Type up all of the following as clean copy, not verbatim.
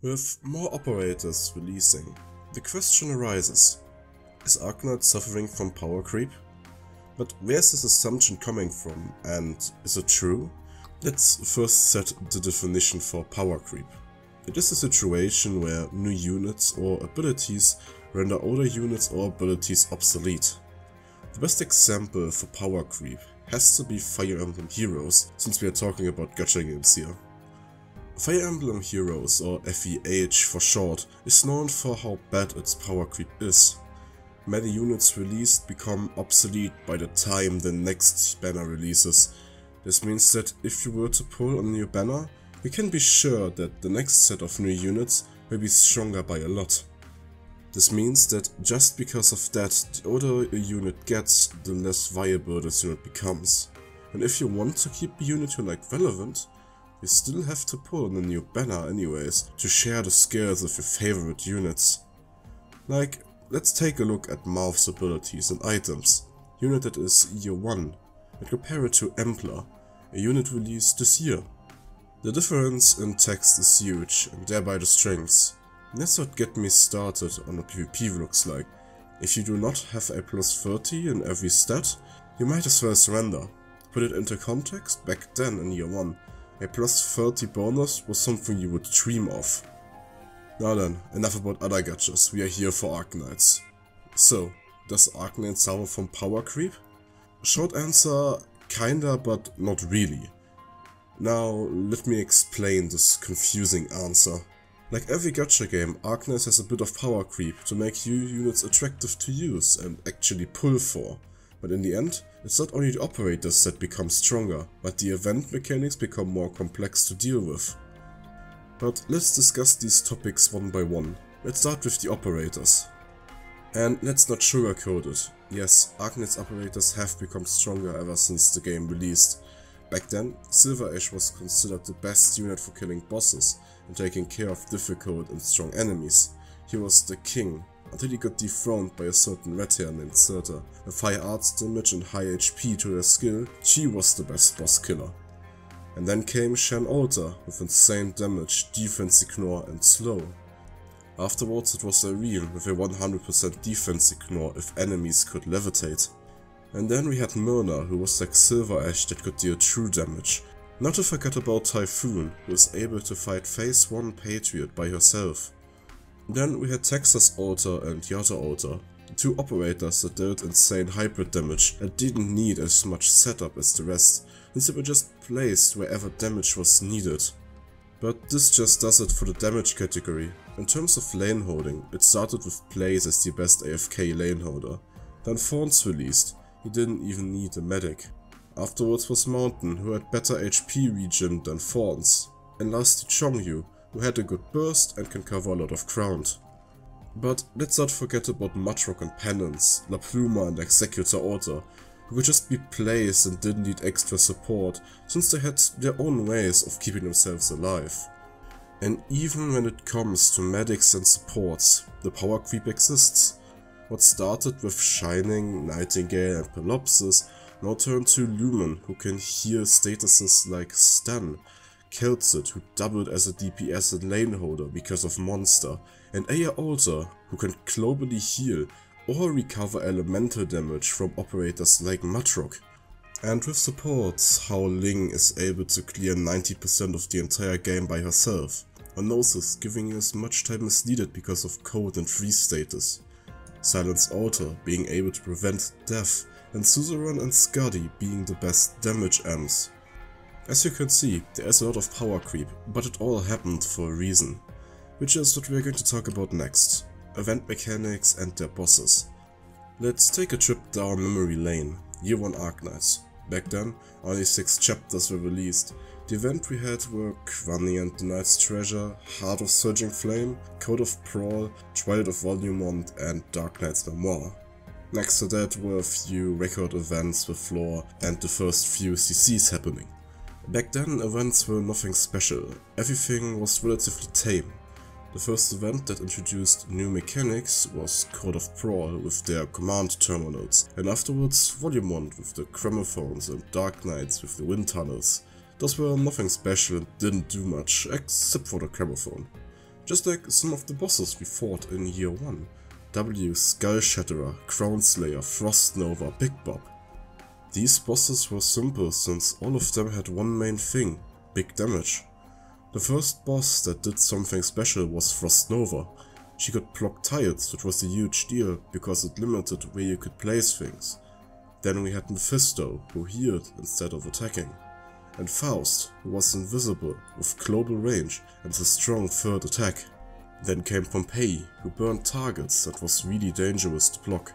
With more operators releasing, the question arises, is Arknights suffering from power creep? But where's this assumption coming from, and is it true? Let's first set the definition for power creep. It is a situation where new units or abilities render older units or abilities obsolete. The best example for power creep has to be Fire Emblem Heroes, since we are talking about gacha games here. Fire Emblem Heroes, or FEH for short, is known for how bad its power creep is. Many units released become obsolete by the time the next banner releases. This means that if you were to pull a new banner, you can be sure that the next set of new units will be stronger by a lot. This means that just because of that, the older a unit gets, the less viable this unit becomes. And if you want to keep a unit you like relevant, you still have to pull in a new banner anyways, to share the skills of your favorite units. Like, let's take a look at Marth's abilities and items, unit that is year 1, and compare it to Emplar, a unit released this year. The difference in text is huge, and thereby the strengths. Let's not get me started on what PvP looks like. If you do not have a plus 30 in every stat, you might as well surrender. Put it into context, back then in year 1, a plus 30 bonus was something you would dream of. Now then, enough about other gachas, we are here for Arknights. So, does Arknights suffer from power creep? Short answer, kinda, but not really. Now, let me explain this confusing answer. Like every gacha game, Arknights has a bit of power creep to make new units attractive to use and actually pull for. But in the end, it's not only the operators that become stronger, but the event mechanics become more complex to deal with. But let's discuss these topics one by one. Let's start with the operators. And let's not sugarcoat it. Yes, Arknights operators have become stronger ever since the game released. Back then, Silver Ash was considered the best unit for killing bosses and taking care of difficult and strong enemies. He was the king, until he got dethroned by a certain red hair named Surta. With high arts damage and high HP to their skill, she was the best boss killer. And then came Shan Alter, with insane damage, defense ignore and slow. Afterwards it was Ariel with a 100% defense ignore if enemies could levitate. And then we had Myrna, who was like Silver Ash that could deal true damage. Not to forget about Typhoon, who was able to fight phase 1 Patriot by herself. Then we had Texas Alter and Yata Alter, the two operators that dealt insane hybrid damage and didn't need as much setup as the rest, since they were just placed wherever damage was needed. But this just does it for the damage category. In terms of lane holding, it started with Blaze as the best AFK lane holder. Then Thorns released, he didn't even need a medic. Afterwards was Mountain, who had better HP regen than Thorns. And lastly Chongyu, who had a good burst and can cover a lot of ground. But let's not forget about Matrock and Penance, La Pluma and Executor Alter, who could just be placed and didn't need extra support, since they had their own ways of keeping themselves alive. And even when it comes to medics and supports, the power creep exists. What started with Shining, Nightingale and Pelopsis now turned to Lumen, who can heal statuses like Stun, Keltsit, who doubled as a DPS and lane holder because of Monster, and Aya Alter, who can globally heal or recover elemental damage from operators like Matrock. And with supports, Hao Ling is able to clear 90% of the entire game by herself, or Gnosis giving you as much time as needed because of code and freeze status. Silence Alter being able to prevent death, and Suzerain and Skadi being the best damage Ms. As you can see, there is a lot of power creep, but it all happened for a reason. Which is what we are going to talk about next. Event mechanics and their bosses. Let's take a trip down memory lane, year 1 Arknights. Back then, only 6 chapters were released. The event we had were Kwanni and the Knight's Treasure, Heart of Surging Flame, Code of Brawl, Twilight of Volume 1 and Dark Knight's Memoir. Next to that were a few record events with lore and the first few CCs happening. Back then events were nothing special, everything was relatively tame. The first event that introduced new mechanics was Code of Brawl with their command terminals, and afterwards Volume 1 with the gramophones and Dark Knights with the wind tunnels. Those were nothing special and didn't do much, except for the gramophone. Just like some of the bosses we fought in Year 1. W, Skull Shatterer, Crown Slayer, Frost Nova, Big Bob. These bosses were simple since all of them had one main thing, big damage. The first boss that did something special was Frost Nova. She could block tiles, which was a huge deal because it limited where you could place things. Then we had Mephisto, who healed instead of attacking. And Faust, who was invisible, with global range and a strong third attack. Then came Pompeii, who burned targets that was really dangerous to block.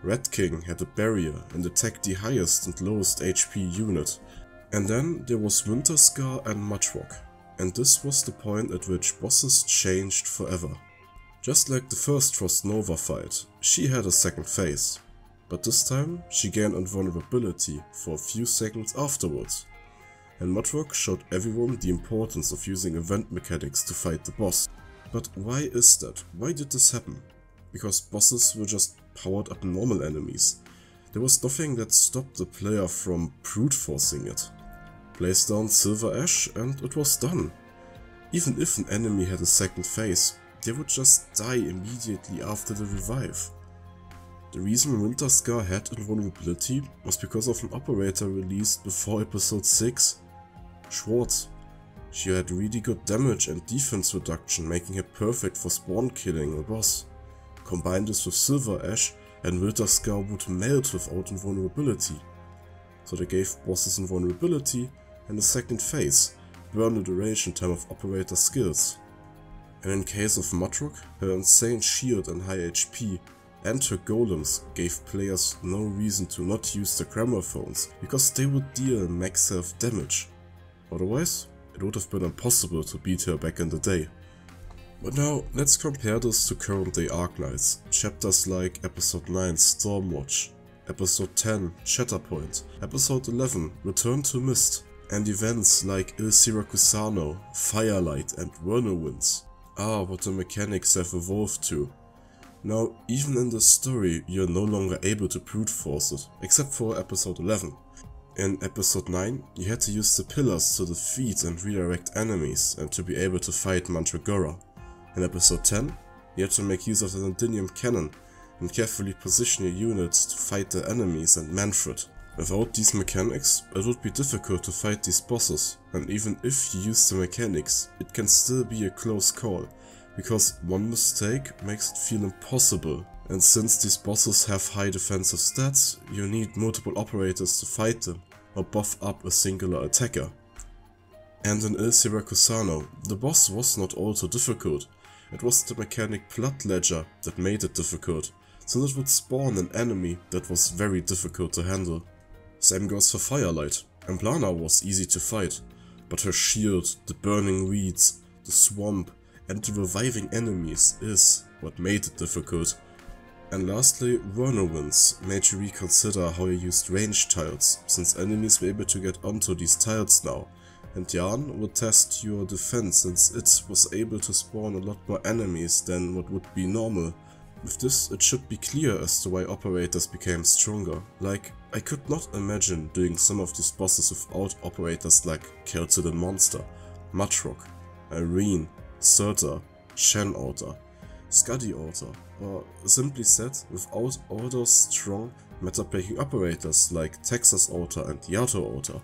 Red King had a barrier and attacked the highest and lowest HP unit. And then there was Winter Scar and Mudrock. And this was the point at which bosses changed forever. Just like the first Frost Nova fight, she had a second phase. But this time, she gained invulnerability for a few seconds afterwards. And Mudrock showed everyone the importance of using event mechanics to fight the boss. But why is that? Why did this happen? Because bosses were just powered up normal enemies. There was nothing that stopped the player from brute forcing it. Place down Silver Ash and it was done. Even if an enemy had a second phase, they would just die immediately after the revive. The reason Winter Scar had invulnerability was because of an operator released before episode 6. Schwartz. She had really good damage and defense reduction, making her perfect for spawn killing a boss. Combine this with Silver Ash and Winter Scar would melt without invulnerability. So they gave bosses invulnerability and a second phase, burn the duration time of operator skills. And in case of Mudrock, her insane shield and high HP and her golems gave players no reason to not use the gramophones, because they would deal max health damage. Otherwise, it would have been impossible to beat her back in the day. But now, let's compare this to current day Arknights, chapters like Episode 9 Stormwatch, Episode 10 Shatterpoint, Episode 11 Return to Mist, and events like Il Siracussano, Firelight and Whirlwinds. What the mechanics have evolved to. Now, even in the story, you're no longer able to brute force it, except for Episode 11. In Episode 9, you had to use the pillars to defeat and redirect enemies and to be able to fight Mandragora. In Episode 10, you had to make use of the Londinium cannon and carefully position your units to fight the enemies and Manfred. Without these mechanics, it would be difficult to fight these bosses, and even if you use the mechanics, it can still be a close call, because one mistake makes it feel impossible. And since these bosses have high defensive stats, you need multiple operators to fight them, or buff up a singular attacker. And in Il Siracussano, the boss was not all too difficult. It was the mechanic Blood Ledger that made it difficult, since it would spawn an enemy that was very difficult to handle. Same goes for Firelight. Emblana was easy to fight, but her shield, the burning weeds, the swamp, and the reviving enemies is what made it difficult. And lastly, Whirlwinds made you reconsider how you used range tiles, since enemies were able to get onto these tiles now, and Jan would test your defense since it was able to spawn a lot more enemies than what would be normal. With this, it should be clear as to why operators became stronger. Like, I could not imagine doing some of these bosses without operators like Keltid Monster, Mudrock, Irene, Surta, Shen Order, Scuddy Order, or simply said, without all those strong meta-breaking operators like Texas Order and Yato Order.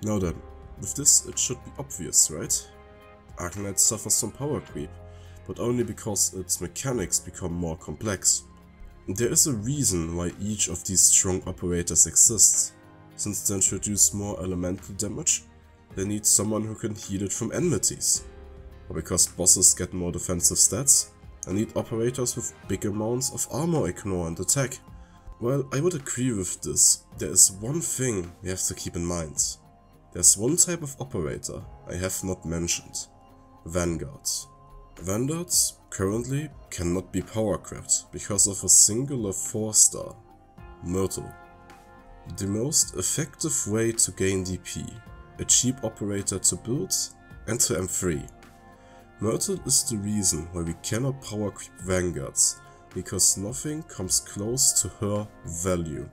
Now then, with this it should be obvious, right? Arknights suffers some power creep, but only because its mechanics become more complex. There is a reason why each of these strong operators exists. Since they introduce more elemental damage, they need someone who can heal it from enmities. Or because bosses get more defensive stats, I need operators with big amounts of armor ignore and attack. Well, I would agree with this. There is one thing we have to keep in mind. There's one type of operator I have not mentioned. Vanguards. Vanguards currently cannot be power-crept because of a singular 4-star, Myrtle. The most effective way to gain DP, a cheap operator to build and to M3. Myrtle is the reason why we cannot power creep Vanguards, because nothing comes close to her value.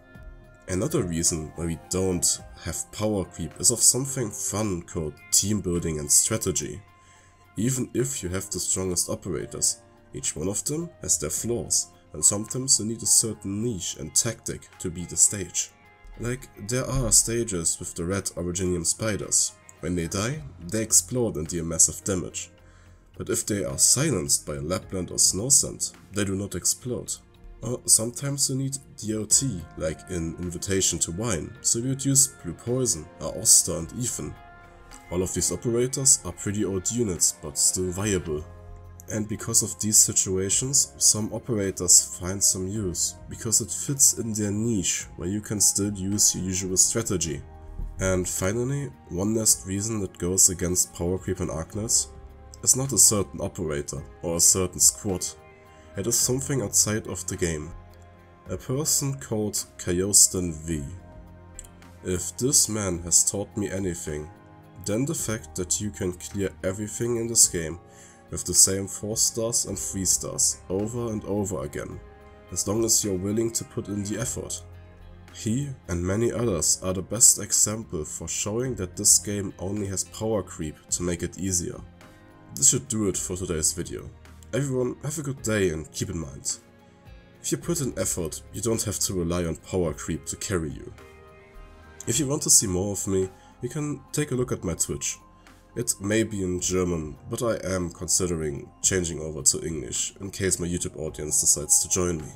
Another reason why we don't have power creep is of something fun called team building and strategy. Even if you have the strongest operators, each one of them has their flaws, and sometimes you need a certain niche and tactic to beat a stage. Like, there are stages with the red originium spiders. When they die, they explode and deal massive damage. But if they are silenced by a Lapland or Snow Sand, they do not explode. Or sometimes you need DOT, like in Invitation to Wine, so you would use Blue Poison, Aosta and Ethan. All of these operators are pretty old units, but still viable. And because of these situations, some operators find some use, because it fits in their niche, where you can still use your usual strategy. And finally, one last reason that goes against Powercreep and Arknights is not a certain operator or a certain squad. It is something outside of the game. A person called Kaiostan V. If this man has taught me anything, then the fact that you can clear everything in this game with the same 4 stars and 3 stars over and over again, as long as you're willing to put in the effort. He and many others are the best example for showing that this game only has power creep to make it easier. This should do it for today's video. Everyone, have a good day and keep in mind, if you put in effort, you don't have to rely on power creep to carry you. If you want to see more of me, you can take a look at my Twitch. It may be in German, but I am considering changing over to English in case my YouTube audience decides to join me.